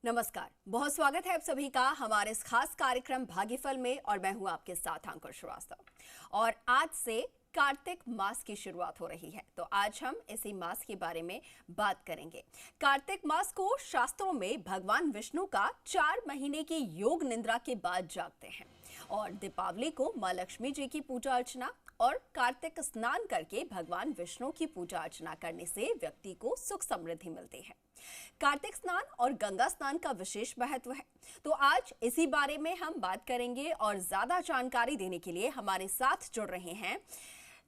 नमस्कार, बहुत स्वागत है आप सभी का हमारे इस खास कार्यक्रम भाग्यफल में। और मैं हूं आपके साथ अंकुर श्रीवास्तव। और आज से कार्तिक मास की शुरुआत हो रही है, तो आज हम इसी मास के बारे में बात करेंगे। कार्तिक मास को शास्त्रों में भगवान विष्णु का 4 महीने की योग निद्रा के बाद जागते हैं। और दीपावली को माँ लक्ष्मी जी की पूजा अर्चना और कार्तिक स्नान करके भगवान विष्णु की पूजा अर्चना करने से व्यक्ति को सुख समृद्धि मिलती है। कार्तिक स्नान और गंगा स्नान का विशेष महत्व है, तो आज इसी बारे में हम बात करेंगे। और ज्यादा जानकारी देने के लिए हमारे साथ जुड़ रहे हैं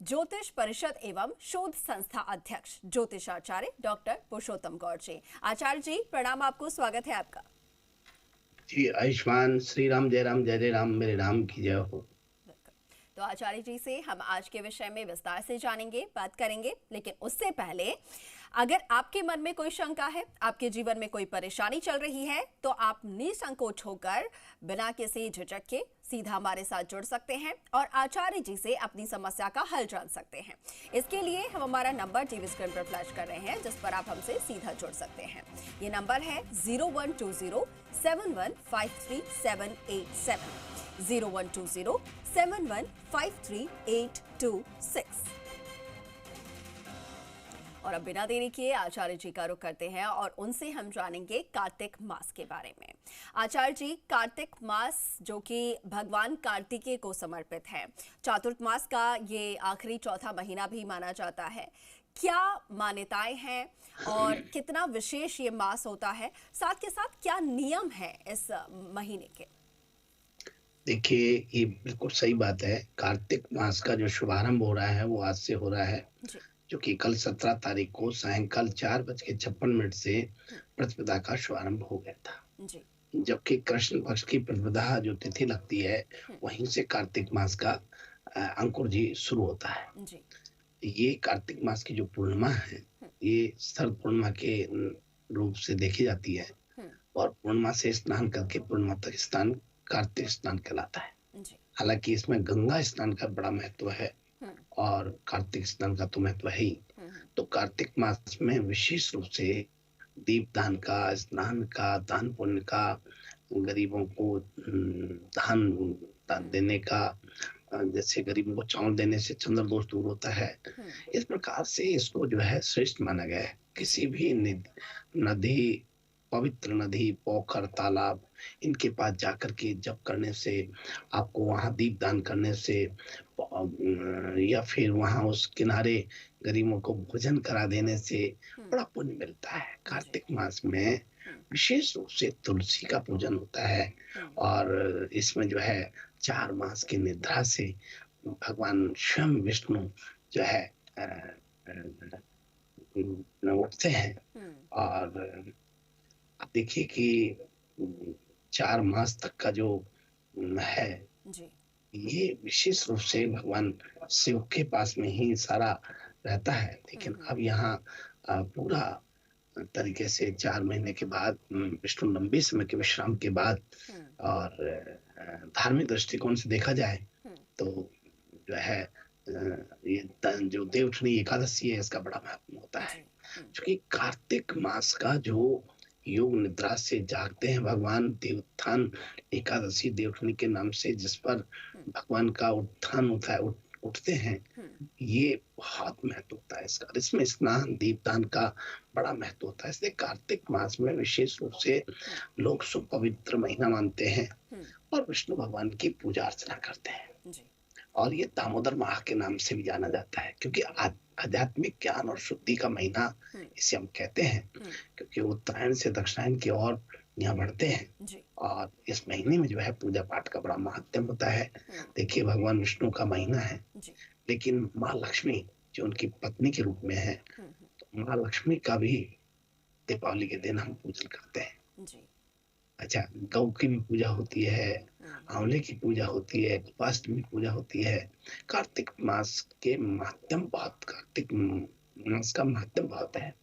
ज्योतिष परिषद एवं शोध संस्था अध्यक्ष ज्योतिषाचार्य डॉक्टर पुरुषोत्तम गौड़ जी। आचार्य जी प्रणाम, आपको स्वागत है आपका। जी आयुष्मान श्री राम, जय राम जय जय राम, मेरे राम की जय हो। तो आचार्य जी से हम आज के विषय में विस्तार से जानेंगे, बात करेंगे। लेकिन उससे पहले अगर आपके मन में कोई शंका है, आपके जीवन में कोई परेशानी चल रही है, तो आप निसंकोच होकर बिना किसी झिझक के सीधा हमारे साथ जुड़ सकते हैं और आचार्य जी से अपनी समस्या का हल जान सकते हैं। इसके लिए हम हमारा नंबर टीवी स्क्रीन पर फ्लैश कर रहे हैं, जिस पर आप हमसे सीधा जुड़ सकते हैं। ये नंबर है 0120715387 0120715386। और अब बिना देरी किए आचार्य जी का रुख करते हैं और उनसे हम जानेंगे कार्तिक मास के बारे में। आचार्य जी, कार्तिक मास जो कि भगवान कार्तिकेय को समर्पित है, चातुर्थ मास का ये आखिरी चौथा महीना भी माना जाता है। क्या मान्यताएं हैं और कितना विशेष ये मास होता है, साथ के साथ क्या नियम है इस महीने के? देखिए, ये बिल्कुल सही बात है। कार्तिक मास का जो शुभारंभ हो रहा है वो आज से हो रहा है, जो कि कल 17 तारीख को सायंकाल 4:56 से प्रतिपदा का शुभारंभ हो गया था। जबकि कृष्ण पक्ष की प्रतिपदा जो तिथि लगती है, वहीं से कार्तिक मास का अंकुर जी शुरू होता है। ये कार्तिक मास की जो पूर्णिमा है, ये शरद पूर्णिमा के रूप से देखी जाती है। और पूर्णिमा से स्नान करके पूर्णिमा तक स्नान कार्तिक स्नान कहलाता है। हालांकि इसमें गंगा स्नान का बड़ा महत्व है और कार्तिक स्नान का तो महत्व है ही। तो कार्तिक मास में विशेष रूप से दीप दान का, स्नान का, दान पुण्य का, गरीबों को दान देने का, जैसे गरीबों को चावल देने से चंद्र दोष दूर होता है। इस प्रकार से इसको जो है श्रेष्ठ माना गया है। किसी भी नदी, पवित्र नदी, पोखर, तालाब, इनके पास जाकर के जप करने से, आपको वहां दीप दान करने से, या फिर वहां उस किनारे गरीबों को भोजन करा देने से बड़ा पुण्य मिलता है। कार्तिक मास में विशेष रूप से तुलसी का पूजन होता है। और इसमें जो है 4 मास की निद्रा से भगवान स्वयं विष्णु जो है उठते हैं। और आप देखिए कि 4 मास तक का जो है ये विशेष रूप से भगवान शिव के पास में ही सारा रहता है। लेकिन अब यहाँ पूरा तरीके से 4 महीने के बाद, विष्णु लंबे समय के विश्राम के बाद, और धार्मिक दृष्टिकोण से देखा जाए तो जो है ये जो देवउठनी एकादशी है, इसका बड़ा महत्व होता है। क्योंकि कार्तिक मास का जो योग निद्रा से जागते हैं भगवान, देवोत्थान एकादशी देवउठनी के नाम से, जिस पर भगवान का उत्थान होता है, उठते हैं, ये बहुत महत्व होता है इसका। इसमें स्नान, दीपदान का बड़ा महत्व होता है। इसलिए कार्तिक मास में विशेष रूप से लोग सुपवित्र महीना मानते हैं और विष्णु भगवान की पूजा अर्चना करते हैं। और ये दामोदर माह के नाम से भी जाना जाता है, क्योंकि आध्यात्मिक ज्ञान और शुद्धि का महीना इसे हम कहते हैं। क्योंकि उत्तरायण से दक्षिणायन की ओर यहाँ बढ़ते हैं। और इस महीने में जो है पूजा पाठ का बड़ा महत्व होता है। देखिए, भगवान विष्णु का महीना है, लेकिन माँ लक्ष्मी जो उनकी पत्नी के रूप में है, तो माँ लक्ष्मी का भी दीपावली के दिन हम पूजन करते हैं। अच्छा, गौ की भी पूजा होती है, आंवले की पूजा होती है, गोपाष्टमी की पूजा होती है। कार्तिक मास के महत्व बहुत, कार्तिक मास का महत्व बहुत है।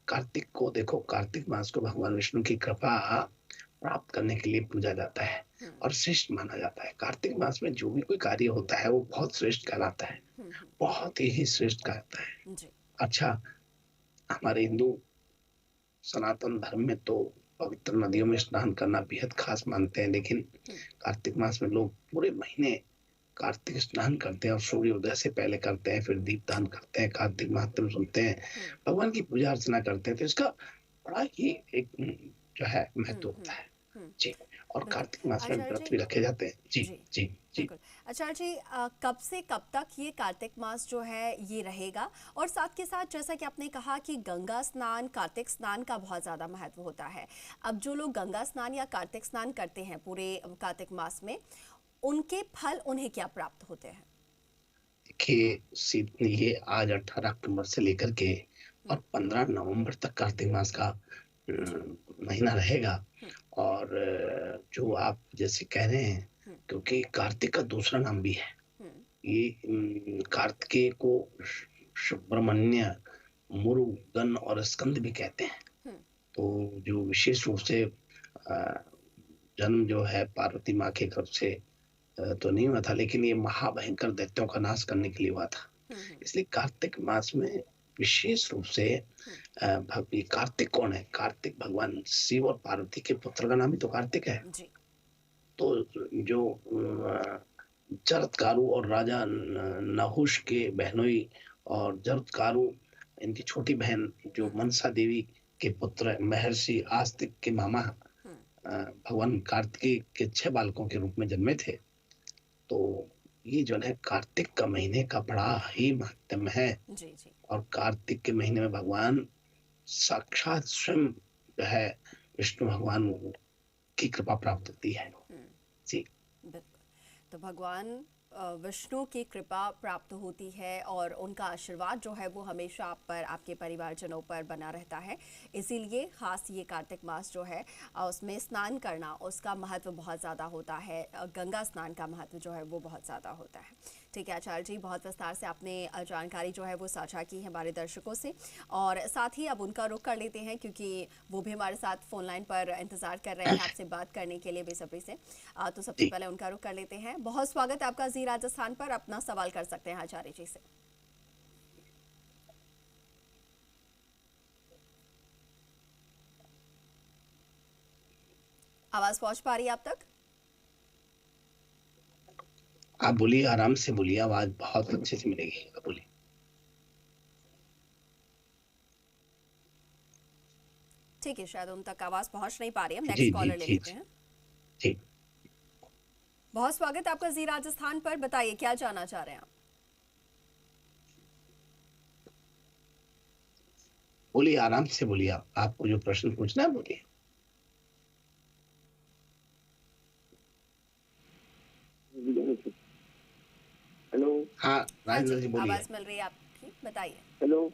कार्तिक को देखो, कार्तिक मास को भगवान विष्णु की कृपा प्राप्त करने के लिए पूजा जाता है और श्रेष्ठ माना जाता है। कार्तिक मास में जो भी कोई कार्य होता है वो बहुत श्रेष्ठ कहलाता है, बहुत ही श्रेष्ठ कहलाता है। अच्छा, हमारे हिंदू सनातन धर्म में तो पवित्र नदियों में स्नान करना बेहद खास मानते हैं, लेकिन कार्तिक मास में लोग पूरे महीने कार्तिक स्नान करते हैं और सूर्योदय से पहले करते हैं, फिर दीपदान करते हैं, कार्तिक महात्म्य सुनते हैं, भगवान की पूजा अर्चना करते हैं। तो इसका बड़ा ही एक जो है महत्व होता है। जी। और बिल्कुल। कार्तिक मास में आचार्य व्रत जी, भी रखे जाते हैं। जी, जी, जी, जी। बिल्कुल। आचार्य जी, कब से कब तक ये कार्तिक मास जो है ये रहेगा? और साथ के साथ जैसा कि आपने कहा कि गंगा स्नान, कार्तिक स्नान का बहुत ज़्यादा महत्व होता है। अब जो लोग गंगा स्नान या कार्तिक स्नान करते हैं पूरे कार्तिक मास में, उनके फल उन्हें क्या प्राप्त होते हैं? देखिए, ये आज 18 अक्टूबर से लेकर के और 15 नवंबर तक कार्तिक मास का जी। महीना रहेगा। हम्म, और जो आप जैसे कह रहे हैं, हम्म, क्योंकि कार्तिक का दूसरा नाम भी है। हम्म, ये कार्तिकेय को सुब्रमण्य, मुरुगन और स्कंद भी कहते हैं। हम्म, तो जो विशेष रूप से जन्म जो है पार्वती माँ के गर्भ से तो नहीं हुआ था, लेकिन ये महाभयंकर दैत्यों का नाश करने के लिए हुआ था। हम्म, इसलिए कार्तिक मास में विशेष रूप से हम्म, ये कार्तिक कौन है? कार्तिक भगवान शिव और पार्वती के पुत्र का नाम ही तो कार्तिक है। जी। तो जो जरत्कारु और राजा नहुष के बहनोई और जरत्कारु इनकी छोटी बहन जो हम्म, मनसा देवी के पुत्र महर्षि आस्तिक के मामा हम्म, भगवान कार्तिकेय के 6 बालकों के रूप में जन्मे थे। तो ये जो है कार्तिक का महीने का बड़ा ही महात्म्य है। जी, जी। और कार्तिक के महीने में भगवान साक्षात स्वयं जो है विष्णु भगवान की कृपा प्राप्त होती है। हम्म, जी। बिल्कुल। तो भगवान विष्णु की कृपा प्राप्त होती है और उनका आशीर्वाद जो है वो हमेशा आप पर, आपके परिवारजनों पर बना रहता है। इसीलिए खास ये कार्तिक मास जो है उसमें स्नान करना, उसका महत्व बहुत ज़्यादा होता है। गंगा स्नान का महत्व जो है वो बहुत ज़्यादा होता है। ठीक है आचार्य जी, बहुत विस्तार से आपने जानकारी जो है वो साझा की है हमारे दर्शकों से। और साथ ही अब उनका रुख कर लेते हैं क्योंकि वो भी हमारे साथ फोन लाइन पर इंतज़ार कर रहे हैं आपसे बात करने के लिए बेसब्री से। तो सबसे जी। पहले उनका रुख कर लेते हैं। बहुत स्वागत है आपका जी राजस्थान पर, अपना सवाल कर सकते हैं आचार्य जी से। आवाज पहुंच पा रही है आप तक? आप बोलिए, आराम से बोलिए, आवाज बहुत अच्छे से मिलेगी। आप बोलिए। ठीक है, शायद उन तक आवाज पहुंच नहीं पा रही है। हम जी, नेक्स्ट जी, कॉलर ले जी, लेते हैं। जी। बहुत स्वागत है आपका जी राजस्थान पर, बताइए क्या जानना चाह रहे हैं आप? बोलिए, आराम से बोलिए। आपको जो प्रश्न पूछना है बोलिए। हेलो। हाँ, हाँ राजेंद्र जी, जी बोलिए। आवाज मिल रही है आपकी, बताइए। हेलो।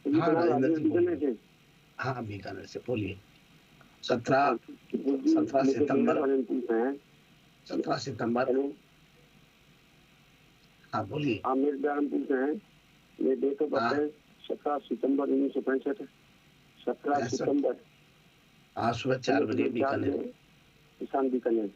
जी हाँ, प्रणाम, राजेंद्र राजेश जी बीकानेर बोलिए। से। हाँ, बीकानेर से बोलिए। हाँ, 17 जी 17 मेरे को मेरे सितंबर। बारे में पूछना है। 17 सितंबर। हेलो। हाँ, बोलिए। हाँ, मेरे बारे में पूछना है। मेरे डेट ऑफ बर्थ हाँ, है 17 सितंबर 1965। 65।17 सितंबर आज सुबह 4 बजे 1904 बीकानेर। में किसान बीकानेर।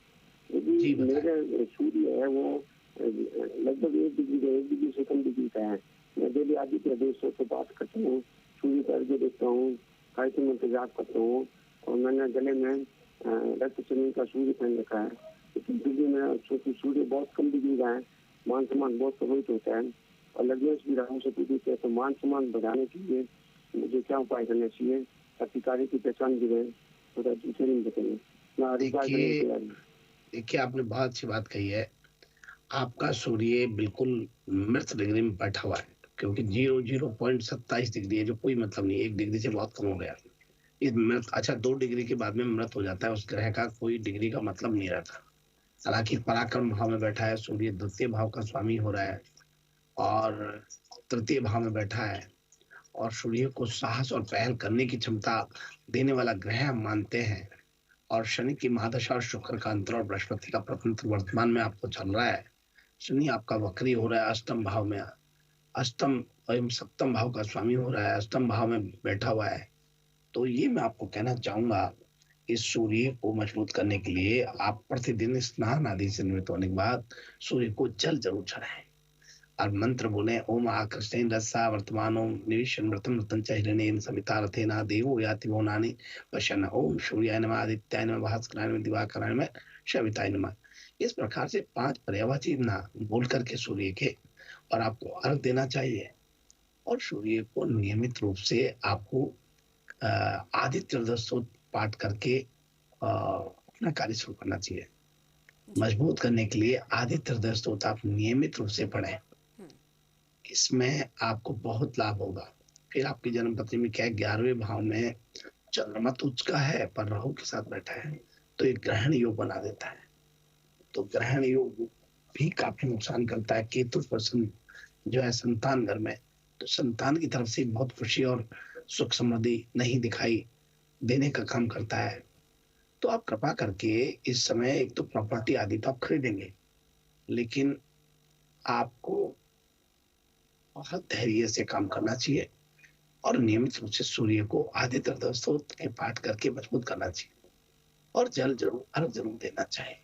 यदि जी, बताएं। मेरे सूर्य है वो लगभग 1 डिग्री का, 1 डिग्री से कम डिग्री का है। मैं डेली आदित्य हृदय से बात करता हूँ, सूर्य का अर्घ्य देखता हूँ, गायत्री मंत्र जाप करता हूँ और मैंने गले में रक्त चंदन का सूर्य पहन रखा है। लेकिन फिर भी मैं सोचती सूर्य बहुत कम डिग्री का है, मान सम्मान बहुत प्रभावित होता है और लग्नेश भी राहु से पीड़ित है। तो मान सम्मान बढ़ाने के लिए मुझे क्या उपाय करना चाहिए ताकि कार्य की पहचान भी रहे? थोड़ा दूसरे दिन बताइए, मैं हरिद्वार करने की देखिए तैयारी हूँ। देखिए, आपने बहुत अच्छी बात कही है। आपका सूर्य बिल्कुल मृत डिग्री में बैठा हुआ है, क्योंकि 00.27 डिग्री है, जो कोई मतलब नहीं है। 1 डिग्री से बहुत कम हो गया। इस मृत, अच्छा, 2 डिग्री के बाद में मृत हो जाता है। उस ग्रह का कोई डिग्री का मतलब नहीं रहता। हालांकि पराक्रम भाव में बैठा है सूर्य, द्वितीय भाव का स्वामी हो रहा है और तृतीय भाव में बैठा है। और सूर्य को साहस और पहल करने की क्षमता देने वाला ग्रह हम मानते हैं। और शनि की महादशा और शुक्र का अंतर और बृहस्पति का प्रतंत्र वर्तमान में आपको चल रहा है। शनि आपका वक्री हो रहा है अष्टम भाव में। अष्टम एवं सप्तम भाव का स्वामी हो रहा है, अष्टम भाव में बैठा हुआ है। तो ये मैं आपको कहना चाहूंगा, इस सूर्य को मजबूत करने के लिए आप प्रतिदिन स्नान आदि से निवृत्त होने के बाद सूर्य को जल जरूर चढ़ाएं। और मंत्र बोले, ओम आकृष्ण रसा वर्तमान ओम निविशन व्रतम व्रतम च हिरण्येन समिता रथेना देवो याति भुवनानि वशन ओम सूर्याय नमः आदित्याय नमः भास्कराय नमः दिवाकराय नमः सविताय नमः। इस प्रकार से 5 पर्यायवाची नाम बोल करके सूर्य के और आपको अर्घ देना चाहिए। और सूर्य को नियमित रूप से आपको आदित्य हृदय स्तोत्र पाठ करके अपना कार्य शुरू करना चाहिए। मजबूत करने के लिए आदित्य हृदय स्तोत्र आप नियमित रूप से पढ़ें, इसमें आपको बहुत लाभ होगा। फिर आपकी जन्मपत्री में क्या है, 11वें भाव में चंद्रमा तो उच्च का है पर राहु के साथ बैठा है, तो एक ग्रहण योग बना देता है। तो ग्रहण योग भी काफी नुकसान करता है। केतु पर्सन जो है संतान घर में, तो संतान की तरफ से बहुत खुशी और सुख समृद्धि नहीं दिखाई देने का काम करता है। तो आप कृपा करके इस समय एक तो प्रॉपर्टी आदि तो आप खरीदेंगे, लेकिन आपको बहुत धैर्य से काम करना चाहिए और नियमित रूप से सूर्य को आदित्य हृदय स्तोत्र के पाठ करके मजबूत करना चाहिए और जल जरूर अर्घ जरूर देना चाहिए।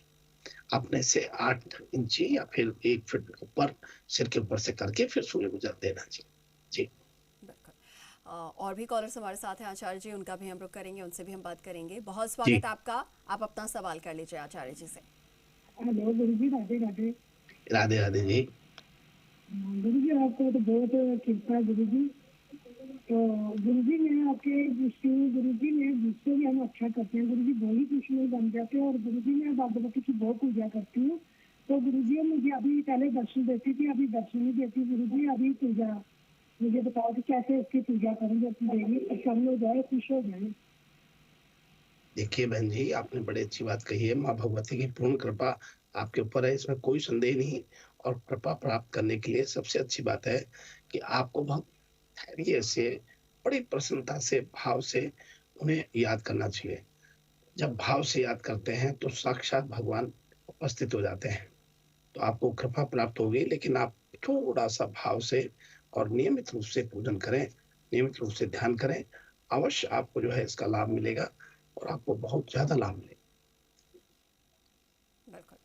अपने से 8 इंची या फिर 1 फीट ऊपर सिर के ऊपर से करके फिर सूर्य को जल देना चाहिए जी। और भी कॉलर्स हमारे साथ हैं आचार्य जी, उनका भी हम रुख करेंगे, उनसे भी हम बात करेंगे। बहुत स्वागत आपका, आप अपना सवाल कर लीजिए आचार्य जी से। हेलो गुरु जी, राधे राधे। राधे राधे जी। गुरु जी आपको तो बहुत कृपा गुरु जी। तो गुरु जी मैं आपके गुरु जी मैं जिससे भी हम अच्छा करते हैं गुरु जी वही कृष्ण बन जाते हैं। और गुरु जी मैं बागवती की बहुत पूजा करती हूँ। तो गुरु जी मुझे अभी पहले दर्शन देती थी, अभी दर्शन नहीं देती गुरु जी। अभी पूजा मुझे बताओ कि कैसे इसकी पूजा करूँगी अपनी देवी, सब लोग जाए खुश हो जाए। देखिए बहन जी, आपने बड़ी अच्छी बात कही है। माँ भगवती की पूर्ण कृपा आपके ऊपर है, इसमें कोई संदेह नहीं। और कृपा प्राप्त करने के लिए सबसे अच्छी बात है कि आपको बहुत धैर्य से, बड़ी प्रसन्नता से, भाव से उन्हें याद करना चाहिए। जब भाव से याद करते हैं तो साक्षात भगवान उपस्थित हो जाते हैं, तो आपको कृपा प्राप्त होगी। लेकिन आप थोड़ा सा भाव से और नियमित रूप से पूजन करें, नियमित रूप से ध्यान करें, अवश्य आपको जो है इसका लाभ मिलेगा और आपको बहुत ज्यादा लाभ मिलेगा। बिल्कुल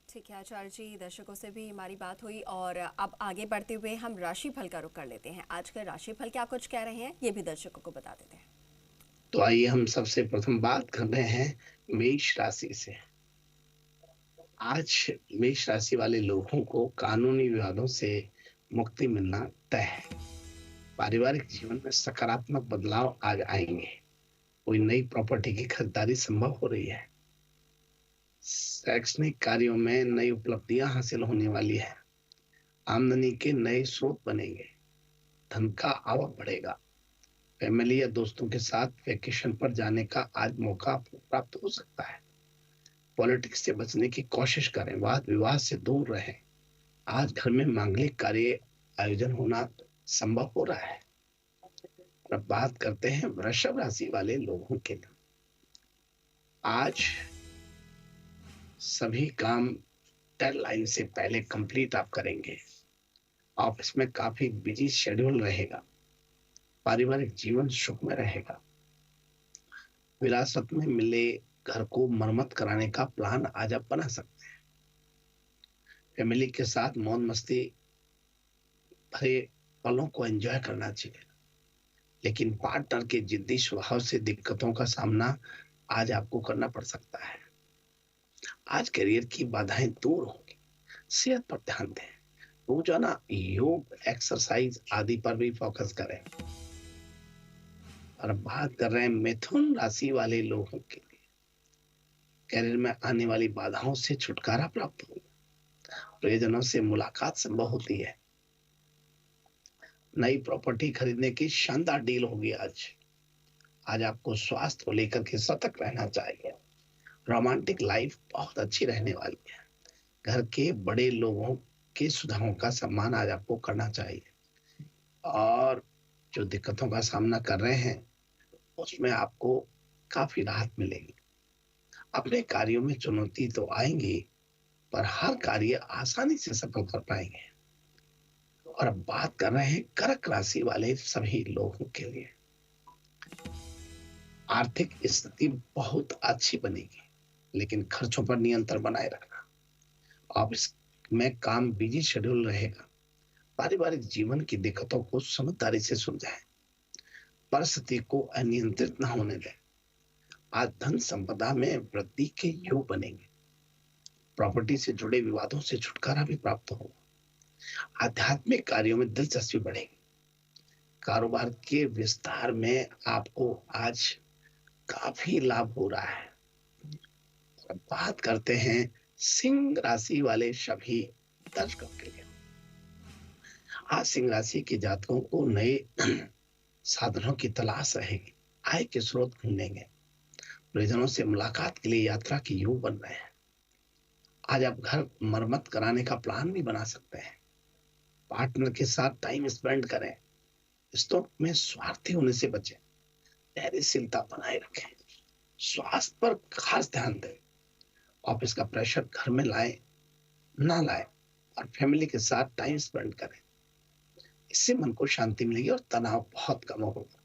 ठीक है आचार्य जी, दर्शकों से भी हमारी बात हुई और अब आगे बढ़ते हुए हम राशिफल का रुख कर लेते हैं। आज का राशिफल क्या कुछ कह रहे हैं ये भी दर्शकों को बता देते हैं। तो आइए हम सबसे प्रथम बात कर रहे हैं मेष राशि से। आज मेष राशि वाले लोगों को कानूनी विवादों से मुक्ति मिलना तय है। पारिवारिक जीवन में सकारात्मक बदलाव आज आएंगे। कोई नई प्रॉपर्टी की खरीदारी संभव हो रही है। शैक्षणिक कार्यों में नई उपलब्धियां हासिल होने वाली है। आमदनी के नए स्रोत बनेंगे। धन का आवक बढ़ेगा। फैमिली या दोस्तों के साथ वेकेशन पर जाने का आज मौका प्राप्त हो सकता है। पॉलिटिक्स से बचने की कोशिश करें, वाद विवाद से दूर रहें। आज घर में मांगलिक कार्य आयोजन होना संभव हो रहा है। अब बात करते हैं वृषभ राशि वाले लोगों के लिए। आज सभी काम डेडलाइन से पहले कंप्लीट आप करेंगे। ऑफिस में काफी बिजी शेड्यूल रहेगा। पारिवारिक जीवन सुख में रहेगा। विरासत में मिले घर को मरम्मत कराने का प्लान आज आप बना सकते हैं। फैमिली के साथ मौज मस्ती भरे पलों को एंजॉय करना चाहिए, लेकिन पार्टनर के जिद्दी स्वभाव से दिक्कतों का सामना आज आपको करना पड़ सकता है। आज करियर की बाधाएं दूर होंगी। सेहत पर ध्यान दें। रोजाना योग, एक्सरसाइज आदि पर भी फोकस करें। और बात कर रहे हैं मिथुन राशि वाले लोगों के लिए। करियर में आने वाली बाधाओं से छुटकारा प्राप्त होगा। प्रियजनों से मुलाकात संभव होती है। नई प्रॉपर्टी खरीदने की शानदार डील होगी आज आपको स्वास्थ्य को लेकर के सतर्क रहना चाहिए। रोमांटिक लाइफ बहुत अच्छी रहने वाली है। घर के बड़े लोगों के सुझावों का सम्मान आज आपको करना चाहिए। और जो दिक्कतों का सामना कर रहे हैं उसमें आपको काफी राहत मिलेगी। अपने कार्यों में चुनौती तो आएंगी, पर हर कार्य आसानी से सफल कर पाएंगे। और अब बात कर रहे हैं कर्क राशि वाले सभी लोगों के लिए। आर्थिक स्थिति बहुत अच्छी बनेगी, लेकिन खर्चों पर नियंत्रण बनाए रखना। ऑफिस में काम बिजी शेड्यूल रहेगा। पारिवारिक जीवन की दिक्कतों को समझदारी से सुलझाएं, परिस्थिति को अनियंत्रित न होने दें। आज धन संपदा में वृद्धि के योग बनेंगे, प्रॉपर्टी से जुड़े विवादों से छुटकारा भी प्राप्त होगा, आध्यात्मिक कार्यों में दिलचस्पी बढ़ेगी, कारोबार के विस्तार में आपको आज काफी लाभ हो रहा है। अब बात करते हैं सिंह राशि वाले सभी दर्शकों के लिए। आज सिंह राशि के जातकों को नए साधनों की तलाश रहेगी, आय के स्रोत ढूंढेंगे, परिजनों से मुलाकात के लिए यात्रा के योग बन रहे हैं। आज आप घर मरम्मत कराने का प्लान भी बना सकते हैं। पार्टनर के साथ टाइम स्पेंड करें, रिश्तों में स्वार्थी होने से बचें, धैर्यशीलता बनाए रखें, स्वास्थ्य पर खास ध्यान दें, ऑफिस का प्रेशर घर में ना लाए और फैमिली के साथ टाइम स्पेंड करें। इससे मन को शांति मिलेगी और तनाव बहुत कम होगा।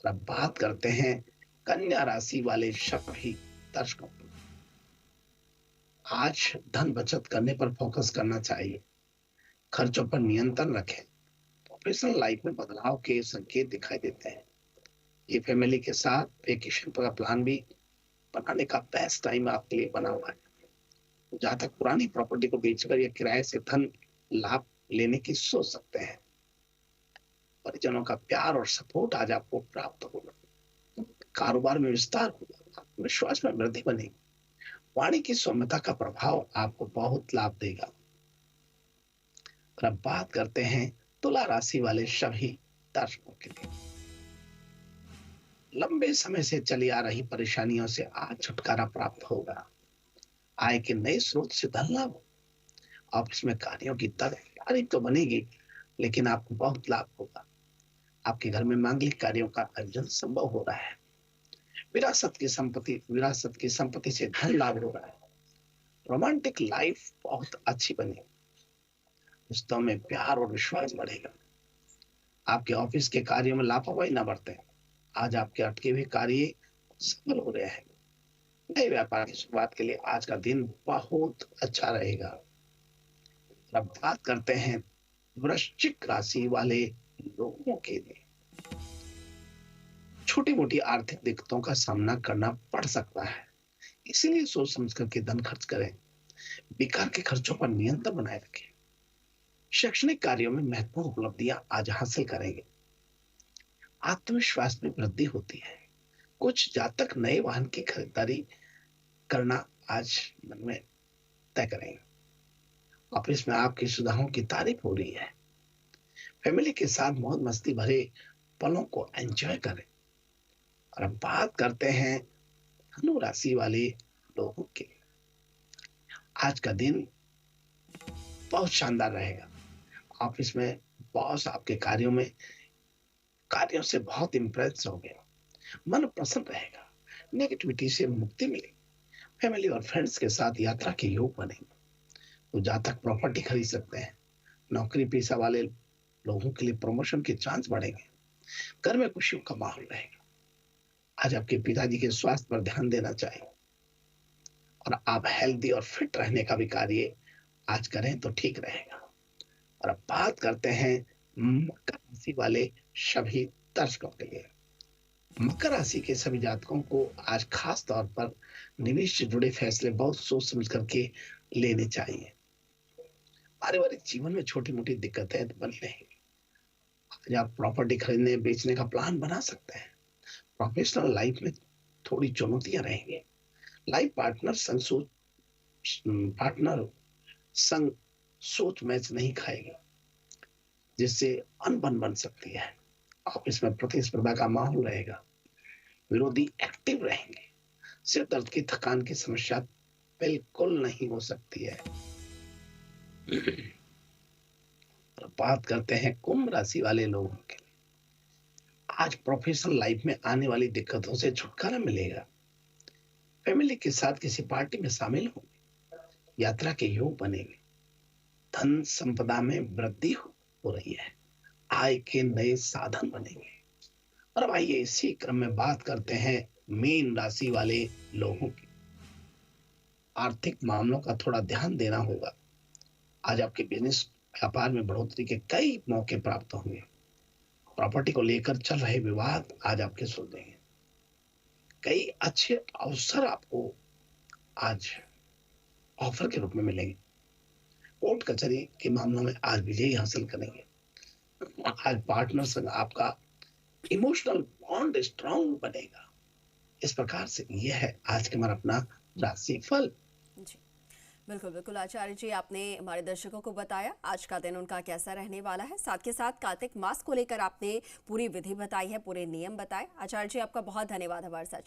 और अब बात करते हैं कन्या राशि वाले सभी दर्शकों की। आज धन बचत करने पर फोकस करना चाहिए, खर्चों पर नियंत्रण रखें। प्रोफेशनल लाइफ में बदलाव के संकेत दिखाई देते हैं। ये फैमिली के साथ वेकेशन का प्लान भी बनाने का बेस्ट टाइम आपके लिए बना हुआ है। जहां तक पुरानी प्रॉपर्टी को बेचकर या किराए से धन लाभ लेने की सोच सकते हैं। परिजनों का प्यार और सपोर्ट आज आपको प्राप्त होगा, कारोबार में विस्तार होगा, आत्मविश्वास में वृद्धि बनेगी, वाणी की सौम्यता का प्रभाव आपको बहुत लाभ देगा। और अब बात करते हैं तुला राशि वाले सभी दर्शकों के लिए। लंबे समय से चली आ रही परेशानियों से आज छुटकारा प्राप्त होगा, आय के नए स्रोत से धन लाभ, ऑफिस में कार्यों की तारीफ तो बनेगी, लेकिन आपको बहुत लाभ होगा। आपके घर में मांगलिक कार्यों का आयोजन संभव हो रहा है। विरासत की संपत्ति से धन लाभ हो रहा है। रोमांटिक लाइफ बहुत अच्छी बनेगी, रिश्तों में प्यार और विश्वास बढ़ेगा। आपके ऑफिस के कार्यों में लापरवाही न बरतें, आज आपके अटके हुए कार्य सफल हो रहे हैं। नए व्यापार की शुरुआत के लिए आज का दिन बहुत अच्छा रहेगा। अब बात करते हैं वृश्चिक राशि वाले लोगों के लिए। छोटी मोटी आर्थिक दिक्कतों का सामना करना पड़ सकता है, इसीलिए सोच समझ करके धन खर्च करें। बेकार के खर्चों पर नियंत्रण बनाए रखें। शैक्षणिक कार्यों में महत्वपूर्ण उपलब्धियां आज हासिल करेंगे। आत्मविश्वास में वृद्धि होती है। कुछ जातक नए वाहन की खरीदारी करना आज मन में तय करेंगे। ऑफिस में आपकी सुधारों की तारीफ हो रही है। फैमिली के साथ मौज मस्ती भरे पलों को एंजॉय करें। और अब बात करते हैं धनु राशि वाले लोगों के। आज का दिन बहुत शानदार रहेगा। ऑफिस में बॉस आपके कार्यों से बहुत इंप्रेस हो गया, मन प्रसन्न रहेगा, नेगेटिविटी से मुक्ति मिलेगी। फैमिली और फ्रेंड्स के साथ यात्रा के योग बनेंगे। तो जहां तक प्रॉपर्टी खरीद सकते हैं, नौकरी पेशा वाले लोगों के लिए प्रमोशन के चांस बढ़ेंगे। घर में खुशियों का माहौल रहेगा। आज आपके पिताजी के स्वास्थ्य पर ध्यान देना चाहिए और आप हेल्दी और फिट रहने का भी कार्य आज करें तो ठीक रहेगा। और अब बात करते हैं मकर राशि वाले सभी दर्शकों के लिए। मकर राशि के सभी जातकों को आज खास तौर पर निवेश से जुड़े फैसले बहुत सोच समझ करके लेने चाहिए। पारिवारिक जीवन में छोटी मोटी दिक्कतें बनी रहेंगी। आज आप प्रॉपर्टी खरीदने बेचने का प्लान बना सकते हैं। प्रोफेशनल लाइफ में थोड़ी चुनौतियां रहेंगी। लाइफ पार्टनर संग सोच मैच नहीं खाएगी, जिससे अनबन बन सकती है। ऑफिस में प्रतिस्पर्धा का माहौल रहेगा। विरोधी एक्टिव रहेंगे। सिर दर्द की थकान की समस्या बिल्कुल नहीं हो सकती है। और बात करते हैं कुंभ राशि वाले लोगों के लिए। आज प्रोफेशनल लाइफ में आने वाली दिक्कतों से छुटकारा मिलेगा। फैमिली के साथ किसी पार्टी में शामिल होंगे। यात्रा के योग बनेंगे। धन संपदा में वृद्धि हो रही है। आय के नए साधन बनेंगे। और अब आइए इसी क्रम में बात करते हैं मीन राशि वाले लोगों की। आर्थिक मामलों का थोड़ा ध्यान देना होगा। आज आपके बिजनेस व्यापार में बढ़ोतरी के कई मौके प्राप्त होंगे। प्रॉपर्टी को लेकर चल रहे विवाद आज आपके सुलझेंगे। कई अच्छे अवसर आपको आज ऑफर के रूप में मिलेंगे। कोर्ट कचहरी के मामलों में आज विजय हासिल करेंगे। आज पार्टनर संग आपका इमोशनल बॉन्ड स्ट्रांग बनेगा। इस प्रकार से यह है आज के हमारा अपना राशि फल। जी बिल्कुल बिल्कुल आचार्य जी, आपने हमारे दर्शकों को बताया आज का दिन उनका कैसा रहने वाला है। साथ के साथ कार्तिक मास को लेकर आपने पूरी विधि बताई है, पूरे नियम बताए। आचार्य जी, आपका बहुत धन्यवाद हमारे साथ।